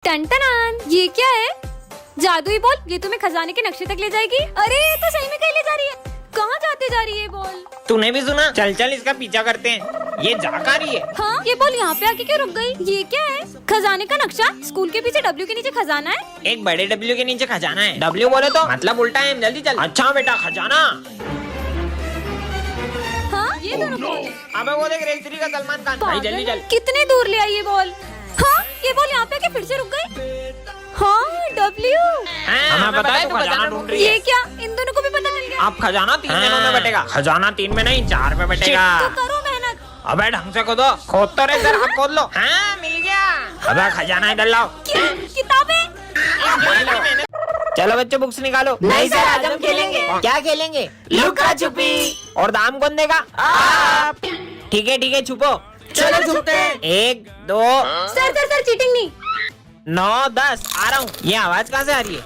Ton ये क्या है? जादुई बॉल, ये तुम्हें खजाने के नक्शे तक ले जाएगी। अरे ये तो सही में कहीं ले जा रही है। कहाँ जाते जा रही है बॉल? तूने भी सुना? चल चल इसका पीछा करते हैं, ये जा कहाँ रही है? हाँ, ये बॉल यहाँ पे आके क्यों रुक गई? ये क्या है? खजाने का नक्शा? स्कूल के पीछे डब्ल्यू के नीचे खजाना है। एक बड़े डब्ल्यू के नीचे खजाना है। डब्ल्यू बोले तो मतलब उल्टा है। जल्दी चल। अच्छा बेटा, खजाना। हाँ, ये दोनों बॉल है। अबे वो देख, रेल 3 का सलमान खान। भाई जल्दी चल। कितने दूर ले आई ये बॉल? हाँ, ये बॉल यहाँ पे आके फिर से रुक गई। हाँ, डब्ल्यू। हमें पता है तू खजाना ढूंढ रही है। ये क्या? इन दोनों को भी पता चल गया। अब खजाना 3 दिनों में बटेगा। खजाना 3 में नहीं, 4 में बटेगा। तो करो मेहनत। अबे ढंग से खोदो। खोद तो रहे, जरा खोद लो। हाँ, मिल गया। अबे खजाना इधर लाओ। क्या? किताबें? चलो बच्चों, बुक्स निकालो। नहीं सर, आज हम खेलेंगे। क्या खेलेंगे? लुका छुपी। और दाम कौन देगा? आप। ठीक है, छुपो। चलो छुपते हैं। 1 2 सर चीटिंग नहीं। 9 10 आ रहा हूँ। ये आवाज कहाँ से आ रही है?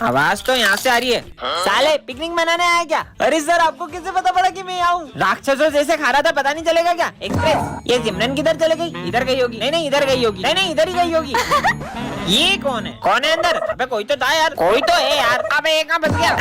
आवाज तो यहाँ से आ रही है। साले पिकनिक मनाने आया क्या? अरे सर, आपको कैसे पता पड़ा कि मैं आऊँ? राक्षसों जैसे खा रहा था, पता नहीं चलेगा क्या? एक्सप्रेस। ये सिमरन किधर चले गई? इधर गई होगी। नहीं इधर गई होगी। नहीं इधर ही गई होगी। ये कौन है अंदर? अबे कोई तो था यार। कोई तो है यार। अबे एक बच गया।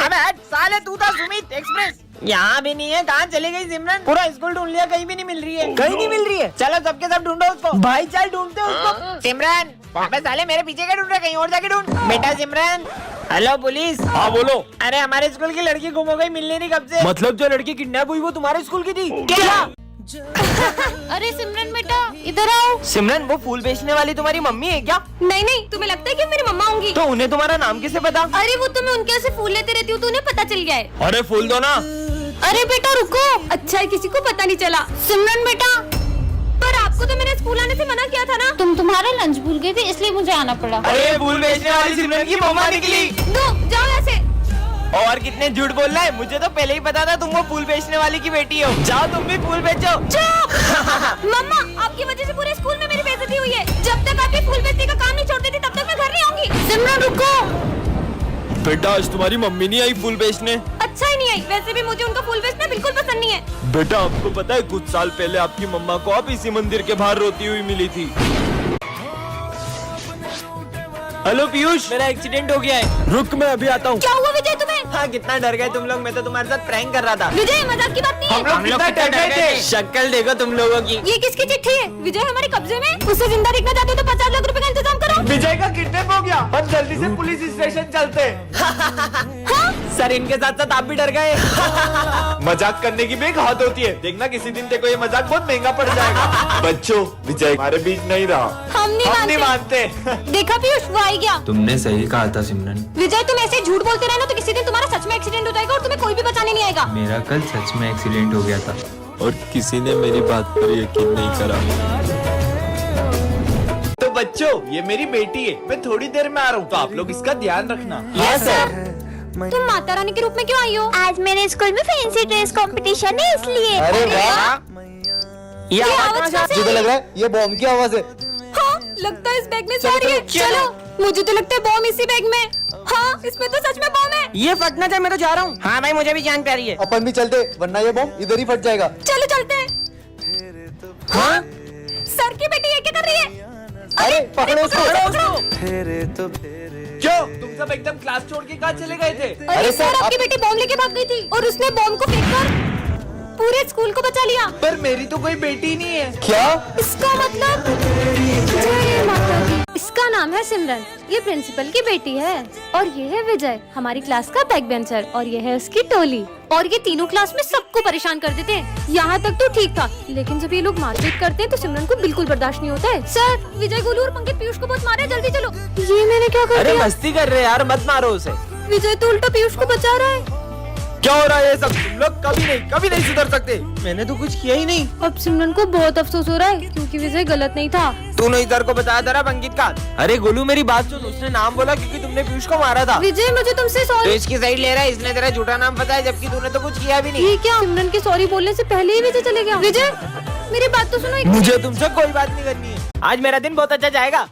अबे हट साले, तू था सुमित एक्सप्रेस। यहाँ भी नहीं है। कहाँ चली गई सिमरन? पूरा स्कूल ढूंढ लिया, कहीं भी नहीं मिल रही है। कहीं नहीं मिल रही है। चलो सबके सब ढूंढो उसको। भाई चल ढूंढते उसको। सिमरन, अबे साले मेरे पीछे क्या ढूंढ रहे? कहीं और जाके ढूंढ। बेटा सिमरन। Hello police. हाँ बोलो। अरे हमारे स्कूल की लड़की गुम हो गई, मिल नहीं रही कब से। मतलब जो लड़की किडनैप हुई वो तुम्हारे स्कूल की थी? क्या? अरे सिमरन बेटा, इधर आओ। सिमरन, वो फूल बेचने वाली तुम्हारी मम्मी है क्या? नहीं, तुम्हें लगता है कि मेरी मम्मा होंगी? तो उन्हें तुम्हारा नाम कैसे पता? अरे वो तो मैं उनके यहाँ से फूल लेते रहती हूँ, तो उन्हें पता चल गया है। अरे फूल दो ना। अरे बेटा रुको। अच्छा है किसी को पता नहीं चला। सिमरन बेटा, पर आपको तो मैंने स्कूल आने से मना किया था ना। तुम तुम्हारा लंच भूल गए थे, इसलिए मुझे आना पड़ा। अरे फूल बेचने वाली सिमरन की मम्मा निकली। दो, जाओ ऐसे। और कितने झूठ बोल रहा है? मुझे तो पहले ही पता था तुम वो फूल बेचने वाली की बेटी हो। जाओ तुम भी फूल बेचो। मम्मा, आपकी वजह से पूरे स्कूल में मेरी बेइज्जती हुई है। जब तक आप ये फूल बेचने का काम नहीं छोड़ देती, तब तक मैं घर नहीं आऊंगी। सिमरन रुको। बेटा, आज तुम्हारी मम्मी नहीं आई फूल बेचने? अच्छा ही नहीं आई। वैसे भी मुझे उनका फूल बेचना बिल्कुल पसंद नहीं है। बेटा, आपको पता है कुछ साल पहले आपकी मम्मा को आप इसी मंदिर के बाहर रोती हुई मिली थी। हेलो पीयूष, मेरा एक्सीडेंट हो गया है। रुक, मैं अभी आता हूँ। क्या हुआ विजय तुम्हें? हाँ, कितना डर गए तुम लोग। मैं तो तुम्हारे साथ प्रैंक कर रहा था। विजय, मजाक की बात नहीं है। हम लोग कितना डर गए थे। शक्ल देखो तुम लोगों की। ये किसकी चिट्ठी है? विजय हमारे कब्जे में। उसे जिंदा देखना चाहते हो तो 50 लाख रुपए का इंतजाम करो। विजय का किडनैप हो गया। हम जल्दी से पुलिस स्टेशन चलते। सर, इनके साथ साथ आप भी डर गए। मजाक करने की भी एक हद होती है। देखना किसी दिन तेरे को ये मजाक बहुत महंगा पड़ जाएगा। बच्चों, विजय हमारे बीच नहीं रहा। हम नहीं मानते। देखा पीयूष, वो आ गया। तुमने सही कहा था सिमरन। विजय, तुम ऐसे झूठ बोलते रहना तो किसी दिन तुम्हारा सच में एक्सीडेंट हो जाएगा और तुम्हें कोई भी बचाने नहीं आएगा। मेरा कल सच में एक्सीडेंट हो गया था और किसी ने मेरी बात पर यकीन नहीं करा। तो बच्चों, ये मेरी बेटी है। मैं थोड़ी देर में आ रहा हूँ, तो आप लोग इसका ध्यान रखना। Yes sir. तुम माता रानी के रूप में क्यों आई हो? आज मेरे स्कूल में फैंसी ड्रेस कंपटीशन है, इसलिए। अरे वाह, ये आवाज कहाँ से मुझे तो लग रहा है ये बॉम्ब की आवाज है। हाँ, लगता है इस बैग में से आ रही है। चलो, मुझे तो लगता है बॉम्ब इसी बैग में। हाँ, इसमें तो सच में बॉम्ब है। ये फटना चाहिए, मैं तो जा रहा हूँ। हाँ भाई, मुझे भी जान प्यारी है। अपन भी चलते, वरना ये बॉम्ब इधर ही फट जाएगा। चलो चलते हैं। हाँ, सर की बेटी ये क्या कर रही है? अरे पकड़ो उसको। क्यों तुम सब एकदम क्लास छोड़ के कहाँ चले गए थे? अरे सर, आपकी बेटी बॉम्ब लेके भाग गई थी और उसने बॉम्ब को फेंककर पूरे स्कूल को बचा लिया। पर मेरी तो कोई बेटी नहीं है। क्या? इसका मतलब जय माता दी। इसका नाम है सिमरन, ये प्रिंसिपल की बेटी है। और ये है विजय, हमारी क्लास का बैक बेंचर। और ये है उसकी टोली। और ये तीनों क्लास में सबको परेशान कर देते हैं। यहाँ तक तो ठीक था, लेकिन जब ये लोग मारपीट करते हैं तो सिमरन को बिल्कुल बर्दाश्त नहीं होता है। सर, विजय, गोलू और पंकज पीयूष को बहुत मारे। जल्दी चलो। ये मैंने क्या कर अरे दिया? मस्ती कर रहे यार, मत मारो उसे। विजय तो उल्टा पीयूष को बचा रहा है। क्या हो रहा है ये सब? तुम लोग कभी नहीं सुधर सकते। मैंने तो कुछ किया ही नहीं। अब सिमरन को बहुत अफसोस हो रहा है, क्योंकि विजय गलत नहीं था। तूने इधर को बताया था ना अंकित का। अरे गोलू, मेरी बात सुन। उसने नाम बोला क्योंकि तुमने पीयूष को मारा था। विजय, मुझे तुमसे तो सॉरी। इसकी साइड ले रहा है। इसने तेरा झूठा नाम बताया, जबकि तूने तो कुछ किया भी नहीं। ये क्या? सिमरन के सॉरी बोलने से पहले ही विजय चले गया। विजय, मेरी बात तो सुनो एक। मुझे तुमसे कोई बात नहीं करनी है। आज मेरा दिन बहुत अच्छा जाएगा।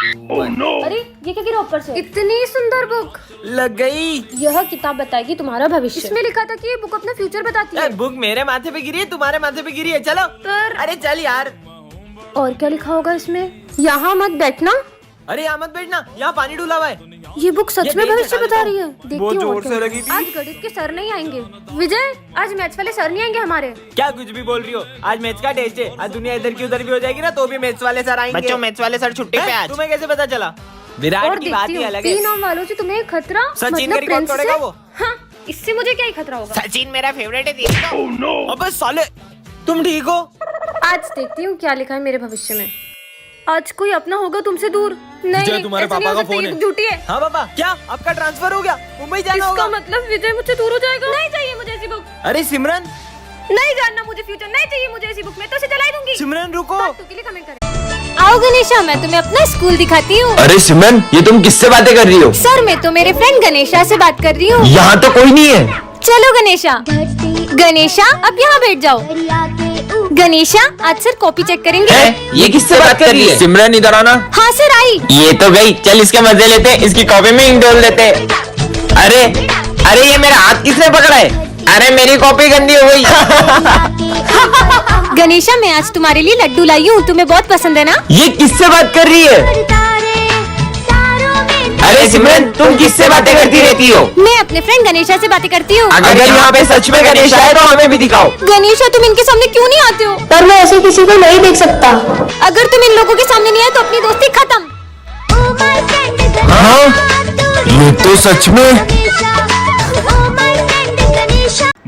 अरे ये क्या गिरा ऊपर से? इतनी सुंदर बुक। लग गई। यह किताब बताएगी तुम्हारा भविष्य। इसमें लिखा था कि ये बुक अपना फ्यूचर बताती है। बुक मेरे माथे पे गिरी है, तुम्हारे माथे पे गिरी है। चलो। पर अरे चल यार। और क्या लिखा होगा इसमें? यहाँ मत बैठना। अरे यहाँ मत बैठना, यहाँ पानी डूला हुआ है। ये बुक सच ये में देख भविष्य निकाल बता देता रही है। हूँ। देखती बहुत हूँ जोर और से क्या। लगी थी। आज गणित के सर नहीं आएंगे। विजय, आज मैथ्स वाले सर नहीं आएंगे हमारे। क्या कुछ भी बोल रही हो? आज मैथ्स का टेस्ट है। आज दुनिया इधर की उधर भी हो जाएगी ना तो भी मैथ्स वाले सर आएंगे। बच्चों मैथ्स वाले सर छुट्टी पे आज। तुम्हें कैसे पता चला? विराट और की बात देखती ही हूँ अलग है। 3 नाम वालों से तुम्हें खतरा, सचिन मतलब का रिकॉर्ड प्रिंस तोड़ेगा से? वो। हाँ, इससे मुझे क्या ही खतरा होगा। सचिन मेरा फेवरेट है तेरी तो। अबे साले, तुम ठीक हो? आज देखती हूँ क्या लिखा है मेरे भविष्य में। आज कोई अपना होगा तुमसे दूर। नहीं, विजय, तुम्हारे ऐसा नहीं पापा हो का सकता, फोन ये है। झूठी है। हाँ पापा, क्या आपका ट्रांसफर हो गया? मुंबई जाना इसका होगा? मतलब विजय मुझसे दूर हो जाएगा। नहीं चाहिए मुझे ऐसी बुक। अरे सिमरन, नहीं जानना मुझे फ्यूचर। नहीं चाहिए मुझे ऐसी बुक। मैं तो उसे जला दूंगी। सिमरन रुको। तू के लिए कमेंट कर। आओ गणेशा, मैं तुम्हें अपना स्कूल दिखाती हूँ। अरे सिमरन, ये तुम किससे बातें कर रही हो? सर, मैं तो मेरे फ्रेंड गणेशा से बात कर रही हूँ। यहाँ तो कोई नहीं है। चलो गणेशा। गणेशा, अब यहाँ बैठ जाओ। गणेशा, आज सर कॉपी चेक करेंगे। ये किससे बात कर रही है? सिमरन इधर आना। हाँ सर, आई। ये तो गई, चल इसके मजे लेते, इसकी कॉपी में इंक डोल देते। अरे अरे ये मेरा हाथ किसने पकड़ा है? अरे मेरी कॉपी गंदी हो गई। गणेशा, मैं आज तुम्हारे लिए लड्डू लाई हूँ। तुम्हें बहुत पसंद है ना? ये किससे बात कर रही है? अरे सिमरन, तुम किससे बातें करती रहती हो? मैं अपने फ्रेंड गणेशा से बातें करती हूँ। अगर यहाँ पे सच में गणेश आए तो हमें भी दिखाओ। गणेशा, तुम इनके सामने क्यों नहीं आते हो? पर मैं ऐसे किसी को नहीं देख सकता। अगर तुम इन लोगों के सामने नहीं आए तो अपनी दोस्ती खत्म। हाँ, ये तो सच में।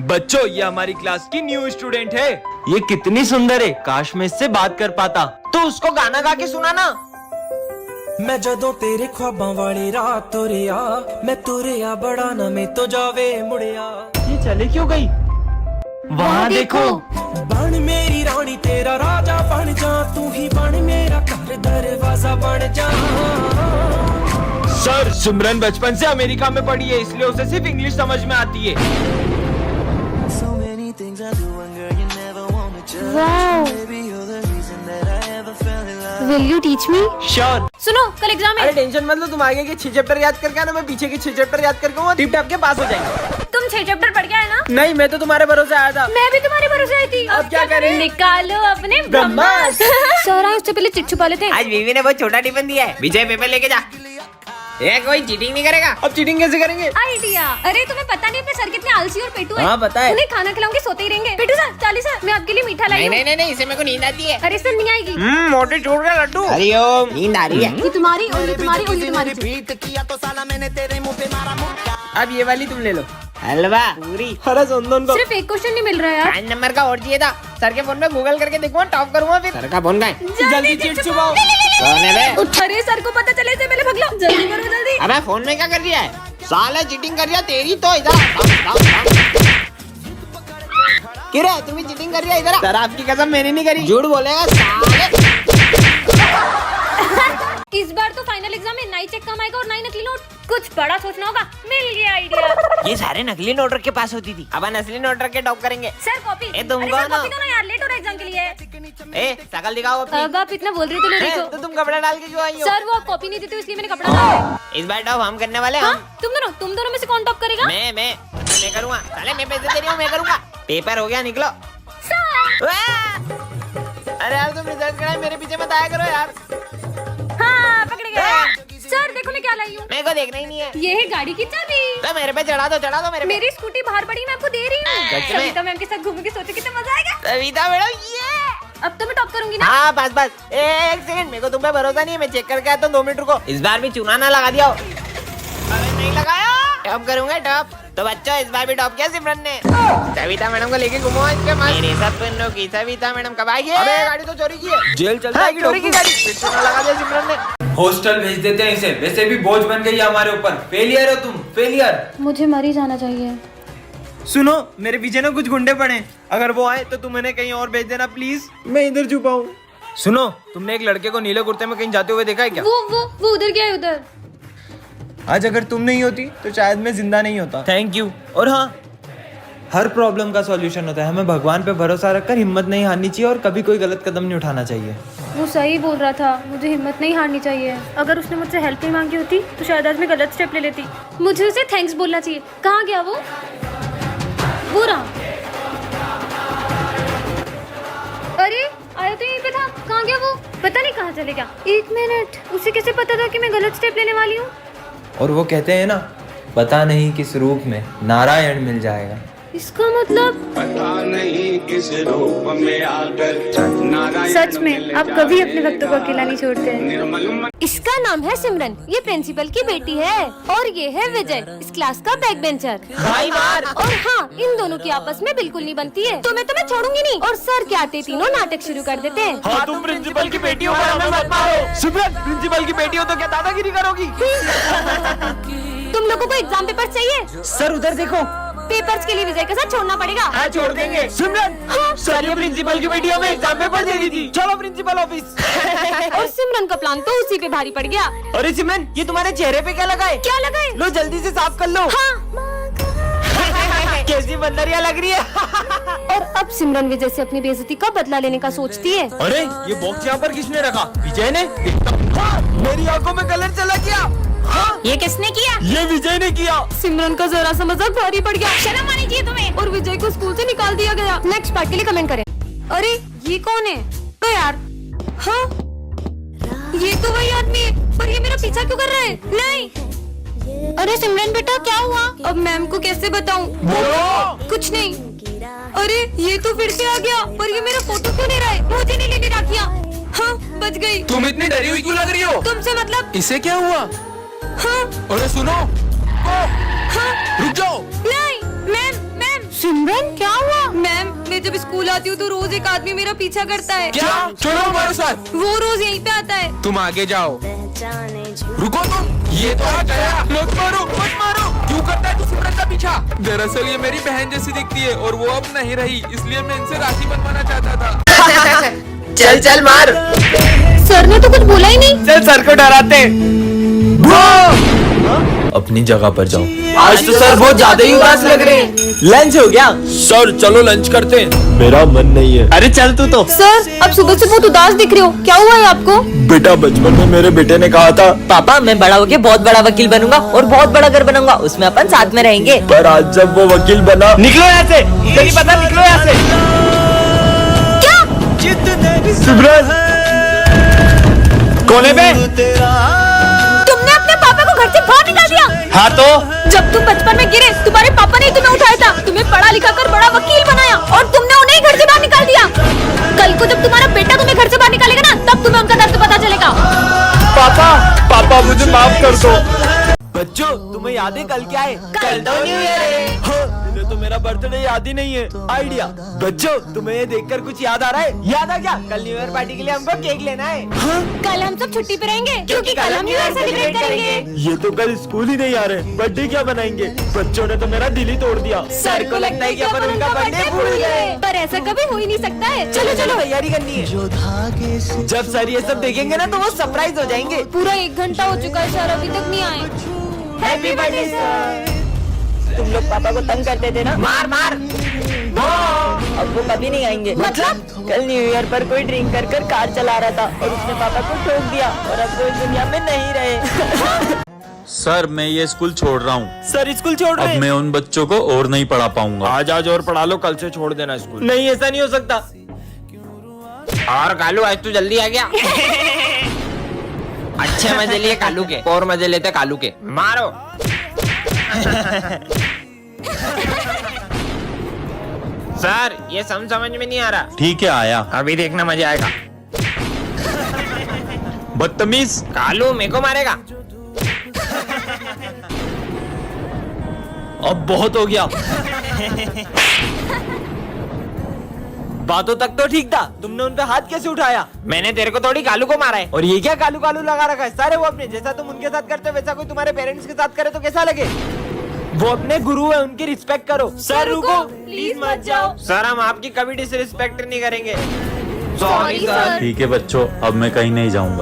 बच्चों, ये हमारी क्लास की न्यू स्टूडेंट है। ये कितनी सुंदर है। काश मैं इससे बात कर पाता। तो उसको गाना गा के सुनाना। मैं जदों तेरे ख्वाबां वाली रात तुरिया, मैं तुरिया बड़ा ना मैं तो जावे मुड़िया। ये चले क्यों गई? वहाँ देखो। बन मेरी रानी तेरा राजा बन जा, तू ही बन मेरा घर दरवाजा बन जा। सर, सिमरन बचपन से अमेरिका में पढ़ी है, इसलिए उसे सिर्फ इंग्लिश समझ में आती है। Will you teach me? Sure. सुनो, कल एग्जाम अरे है। टेंशन मत लो, तुम आगे के 6 चैप्टर याद करके आना, मैं पीछे के 6 चैप्टर याद करके आऊंगा, टिप टॉप के पास हो जाएंगे। तुम 6 चैप्टर पढ़ के आए ना? नहीं, मैं तो तुम्हारे भरोसे आया था। मैं भी तुम्हारे भरोसे आई थी। अब क्या करें? निकालो अपने ब्रह्मास्त्र। सर आए, उससे पहले चिट छुपा लेते हैं। आज बीवी ने बहुत छोटा टिफिन दिया है। विजय पेपर लेके जा। ये कोई चीटिंग नहीं करेगा। अब चीटिंग कैसे करेंगे? आइडिया। अरे तुम्हें पता नहीं अपने सर कितने आलसी और पेटू है। हाँ, पता है। उन्हें खाना खिलाऊंगी, सोते ही रहेंगे। पेटू सर, चालीस सर, मैं आपके लिए मीठा लाई नहीं हूँ। नहीं नहीं नहीं, इसे मेरे को नींद आती है। अरे सर, नहीं आएगी। मोटे छोड़ गया लड्डू। हरिओम, नींद आ रही है। ये तुम्हारी और ये तुम्हारी और ये तुम्हारी। अब ये वाली तुम ले लो। हलवा पूरी। अरे सुन दो सिर्फ एक क्वेश्चन नहीं मिल रहा है यार। 5 नंबर का और चाहिए था। सर के फोन में गूगल करके देखूंगा, टॉप करूंगा फिर। सर का फोन का है। जल्दी चिट छुपाओ। कौन है बे? अरे सर को पता चले से पहले भाग लो। जल्दी करो, जल्दी। अबे फोन में क्या कर रही है? साले चीटिंग कर रही है तेरी तो। इधर क्यों रे, तुम भी चीटिंग कर रही है? इधर आ। सर, आपकी कसम मैंने नहीं करी। झूठ बोलेगा साले। इस बार तो फाइनल एग्जाम में 9 चेक कम आएगा और 9 नकली नोट। कुछ बड़ा सोचना होगा। मिल गया आइडिया। ये सारे नकली नोट रख के पास होती थी। अब असली नोट रख के टॉप करेंगे। Sir copy. ए, तुम अरे कौन सर, हो? कॉपी दो ना यार, लेट हो रहा है एग्जाम के लिए। ए, शकल दिखाओ अपनी। अब आप इतना बोल रहे थे, लो ए, देखो। तो तुम कपड़ा डाल के क्यों आई हो? सर, वो आप कॉपी नहीं देते हो, इसलिए मैंने कपड़ा डाला है। इस बार टॉप हम करने वाले हैं। हाँ, हम तुम दोनों में से कौन टॉप करेगा? मैं करूँगा। साले मैं पैसे दे रही हूँ, मैं करूँगा। पेपर हो गया, निकलो। अरे यार, तुम रिजल्ट कराए, मेरे पीछे मत आया करो यार। हाँ, पकड़ गया। सर देखो मैं क्या लाई हूँ। मेरे को देखना ही नहीं है। ये है गाड़ी की चाबी। तो मेरे पे चढ़ा दो मेरे पे। मेरी स्कूटी बाहर पड़ी, मैं आपको दे रही हूँ। सच में? सविता मैम के साथ घूमूंगी, सोचो कितना मजा आएगा। सविता मैडम, ये अब तो मैं टॉप करूंगी ना। हाँ, बस एक सेकंड, मेरे को तुम पे भरोसा नहीं है। मैं चेक करके आता हूँ, 2 मिनट रुको। इस बार भी चूना ना लगा दिया हो। अरे नहीं लगाया। टॉप करूंगा टॉप। तो बच्चों, इस बार भी टॉप किया सिमरन ने। सविता मैडम को लेके घूमो इसके पास। मेरे सपनों की सविता मैडम कब आएगी? अबे, गाड़ी तो चोरी की है। जेल चल हाँ, जाएगी। चोरी की गाड़ी। फिर चूना लगा दिया सिमरन ने। हॉस्टल भेज देते हैं इसे, वैसे भी बोझ बन गई है हमारे ऊपर। फेलियर हो तुम, फेलियर। मुझे मर ही जाना चाहिए। सुनो, मेरे पीछे ना कुछ गुंडे पड़े। अगर वो आए तो तुम इन्हें कहीं और भेज देना प्लीज। मैं इधर छुपा हूँ। सुनो, तुमने एक लड़के को नीले कुर्ते में कहीं जाते हुए देखा है क्या? वो उधर गया है, उधर। आज अगर तुम नहीं होती तो शायद मैं जिंदा नहीं होता। Thank you. और हाँ, हर प्रॉब्लम का सॉल्यूशन होता है। हमें भगवान पे भरोसा रखकर हिम्मत नहीं हारनी चाहिए और कभी कोई गलत कदम नहीं उठाना चाहिए। वो सही बोल रहा था, मुझे हिम्मत नहीं हारनी चाहिए। अगर उसने मुझसे हेल्प नहीं मांगी होती तो शायद आज मैं गलत स्टेप ले लेती। मुझे उसे थैंक्स बोलना चाहिए। कहाँ गया वो रहा। अरे आया तो यहीं पे था, कहाँ गया वो? पता नहीं कहाँ चले गया। 1 मिनट, उसे कैसे पता था कि मैं गलत स्टेप लेने वाली हूँ? और वो कहते हैं ना, पता नहीं किस रूप में नारायण मिल जाएगा। इसका मतलब सच में आप कभी अपने भक्तों को अकेला नहीं छोड़ते हैं। इसका नाम है सिमरन, ये प्रिंसिपल की बेटी है, और ये है विजय, इस क्लास का बैक बेंचर। भाई मार। और हाँ, इन दोनों की आपस में बिल्कुल नहीं बनती है, तो मैं तुम्हें छोड़ूंगी नहीं। और सर के आते तीनों नाटक शुरू कर देते हैं। हाँ, तुम प्रिंसिपल की बेटी हो पर हमें मत मारो। सिमरन, प्रिंसिपल की बेटी हो तो क्या दादागिरी करोगी? तुम लोगों को एग्जाम पेपर चाहिए? सर उधर देखो। पेपर्स के लिए विजय के साथ छोड़ना पड़ेगा। हाँ, छोड़ देंगे। सिमरन, हाँ। सर ये प्रिंसिपल की बेटी हमें एग्जाम पेपर दे दी थी। चलो प्रिंसिपल ऑफिस। और सिमरन का प्लान तो उसी पे भारी पड़ गया। अरे सिमरन, ये तुम्हारे चेहरे पे क्या लगा है? क्या लगाए? लो जल्दी से साफ कर लो। हाँ। कैसी बंदरिया लग रही है। और अब सिमरन विजय से अपनी बेइज्जती का बदला लेने का सोचती है। अरे ये बॉक्स यहाँ पर किसने रखा? विजय ने। हाँ, मेरी आंखों में कलर चला गया। हाँ, ये किसने किया? ये विजय ने किया। सिमरन का जरा सा मजाक भारी पड़ गया। शर्म आनी चाहिए तुम्हें। और विजय को स्कूल से निकाल दिया गया। नेक्स्ट पार्ट के लिए कमेंट करें। अरे ये कौन है? तो यार, हाँ ये तो वही आदमी है, पर ये मेरा पीछा क्यों कर रहा है? नहीं। अरे सिमरन बेटा क्या हुआ? अब मैम को कैसे बताऊं? कुछ नहीं। अरे ये तो फिर से आ गया, पर ये मेरा फोटो क्यों ले रहा है? मुझे नहीं लेने राखियां। हाँ बच गई। तुम इतनी डरी हुई क्यों लग रही हो? तुमसे मतलब? इसे क्या हुआ? हाँ अरे सुनो, हाँ। रुक जाओ। नहीं मैम, मैम। सिमरन क्या हुआ? मैम मैं जब स्कूल आती हूँ तो रोज एक आदमी मेरा पीछा करता है। क्या? चलो हमारे साथ। वो रोज यहीं पे आता है। तुम आगे जाओ। रुको तुम, ये तो आ गया। मत मारो, मत मारो। क्यों करता है तू सिमरन का पीछा? दरअसल ये मेरी बहन जैसी दिखती है और वो अब नहीं रही, इसलिए मैं इनसे राखी बंधवाना चाहता था। चल चल मार। सर ने तो कुछ बोला ही नहीं। चल सर को डराते। अपनी जगह पर जाओ। आज तो सर बहुत ज्यादा ही उदास लग रहे हैं। लंच हो गया? सर चलो लंच करते हैं। मेरा मन नहीं है। अरे चल तू तो। सर अब सुबह से बहुत उदास दिख रहे हो, क्या हुआ है आपको? बेटा बचपन में मेरे बेटे ने कहा था, पापा मैं बड़ा होके बहुत बड़ा वकील बनूंगा और बहुत बड़ा घर बनाऊंगा, उसमें अपन साथ में रहेंगे। पर आज जब वो वकील बना। निकलो यहाँ से, नहीं पता, निकलो यहाँ से। सिमरन, कोने पे? तुमने अपने पापा को घर से बाहर निकाल दिया? हाँ तो? जब तुम बचपन में गिरे तुम्हारे पापा ने तुम्हें उठाया था, तुम्हें पढ़ा लिखा कर बड़ा वकील बनाया, और तुमने उन्हें घर से बाहर निकाल दिया। कल को जब तुम्हारा बेटा तुम्हें घर से बाहर निकालेगा ना, तब तुम्हें उनका दर्द पता चलेगा। पापा पापा मुझे माफ कर दो। बच्चों तुम्हें याद है कल क्या है? कल तो न्यू ईयर है। हाँ, इन्हें तो मेरा बर्थडे याद ही नहीं है। आइडिया। बच्चों तुम्हें ये देखकर कुछ याद आ रहा है? याद आ गया? कल न्यू ईयर पार्टी के लिए हमको केक लेना है। हाँ? कल हम सब छुट्टी पे रहेंगे क्योंकि कल हम न्यू ईयर सेलिब्रेट करेंगे। ये तो कल स्कूल ही नहीं आ रहे, बर्थडे क्या बनाएंगे? बच्चों ने तो मेरा दिल ही तोड़ दिया। सर को लगता है कि अपन उनका बर्थडे भूल गए। पर ऐसा कभी हो ही नहीं सकता है। चलो चलो तैयारी करनी है। जब सर ये सब देखेंगे ना तो वो सरप्राइज हो जाएंगे। पूरा 1 घंटा हो चुका है, सर अभी तक नहीं आए। Happy birthday sir. तुम लोग पापा को तंग करते थे ना, मार मार। अब वो कभी नहीं आएंगे। मतलब? कल न्यू ईयर पर कोई ड्रिंक कर कर कार चला रहा था और उसने पापा को ठोक दिया और अब वो इस दुनिया में नहीं रहे। सर मैं ये स्कूल छोड़ रहा हूँ। सर स्कूल छोड़ रहे अब हैं? मैं उन बच्चों को और नहीं पढ़ा पाऊंगा। आज और पढ़ा लो, कल से छोड़ देना स्कूल। नहीं ऐसा नहीं हो सकता। और कालू आज तू जल्दी आ गया। अच्छे मजे लिए कालू के, और मजे लेते कालू के। मारो। सर ये समझ में नहीं आ रहा। ठीक है आया। अभी देखना मजा आएगा। बदतमीज। कालू मेरे को मारेगा। अब बहुत हो गया। बातों तक तो ठीक था, तुमने उन पे हाथ कैसे उठाया? मैंने तेरे को थोड़ी कालू को मारा है। और ये क्या कालू कालू लगा रखा है? सारे वो अपने जैसा तुम उनके साथ करते हो वैसा कोई तुम्हारे पेरेंट्स के साथ करे तो कैसा लगे? वो अपने गुरु है, उनकी रिस्पेक्ट करो। सर रुको, प्लीज मत जाओ। सर हम आपकी कभी डिसरिस्पेक्ट नहीं करेंगे। Sorry sir. ठीक है बच्चों, अब मैं कहीं नहीं जाऊंगा।